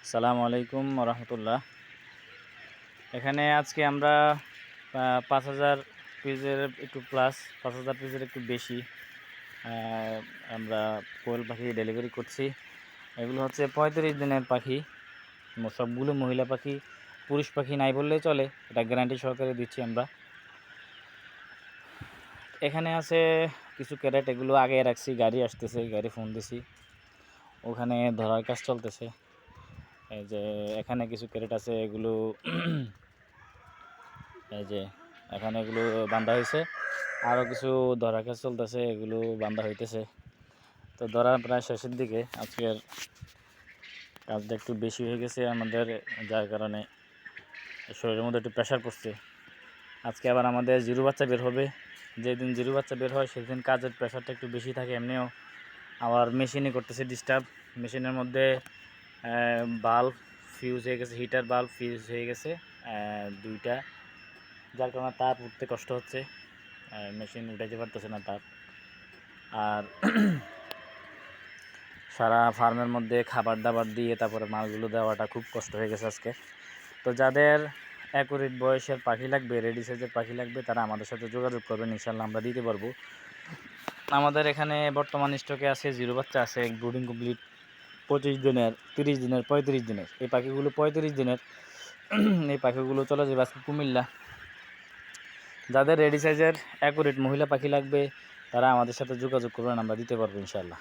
আসসালামু আলাইকুম রহমতুল্লাহ। এখানে আজকে আমরা ৫,০০০ পিসের একটু প্লাস ৫,০০০ পিসের একটু বেশি আমরা কোয়েল পাখি ডেলিভারি করছি। এগুলো হচ্ছে ৩৫ দিনের পাখি, সবগুলো মহিলা পাখি, পুরুষ পাখি নাই বললেই চলে, এটা গ্যারান্টি সহকারে দিচ্ছি আমরা। এখানে আছে কিছু ক্যারেট, এগুলো আগে রাখছি, গাড়ি আসতেছে, গাড়ি ফোন দিছি, ওখানে ধরার কাজ চলতেছে। এই যে এখানে কিছু ক্যারেট আছে, এগুলো এই যে এখানে এগুলো বান্ধা হয়েছে, আরও কিছু ধরার কাজ চলতেছে, এগুলো বান্ধা হইতেছে। তো ধরা প্রায় শেষের দিকে, আজকের কাজটা একটু বেশি হয়ে গেছে আমাদের, যার কারণে শরীরের মধ্যে একটু প্রেশার পড়ছে। আজকে আবার আমাদের জিরো বাচ্চা বের হবে, যেদিন জিরো বাচ্চা বের হয় সেদিন কাজের প্রেশারটা একটু বেশি থাকে। এমনিও আবার মেশিনে করতেছে ডিস্টার্ব, মেশিনের মধ্যে বাল্ব ফিউজ হয়ে গেছে, হিটার বাল্ব ফিউজ হয়ে গেছে দুইটা, যার কারণে তাপ উঠতে কষ্ট হচ্ছে, মেশিন উঠাইতে পারতেছে না তাপ। আর সারা ফার্মের মধ্যে খাবার দাবার দিয়ে তারপরে মালগুলো দেওয়াটা খুব কষ্ট হয়ে গেছে আজকে। তো যাদের অ্যাকুরেট বয়সের পাখি লাগবে, রেডি সাইজের পাখি লাগবে, তারা আমাদের সাথে যোগাযোগ করবেন, ইনশাল্লাহ আমরা দিতে পারবো। আমাদের এখানে বর্তমান স্টকে আছে, জিরো বাচ্চা আছে, ব্রুডিং কমপ্লিট 25 দিনের, 30 দিনের, 35 দিনের। এই পাখিগুলো 35 দিনের, এই পাখিগুলো চলে যাবে আজকে কুমিল্লা। যাদের রেডি সাইজের অ্যাকুরেট মহিলা পাখি লাগবে, তারা আমাদের সাথে যোগাযোগ করবেন, আমরা দিতে পারবো ইনশাল্লাহ।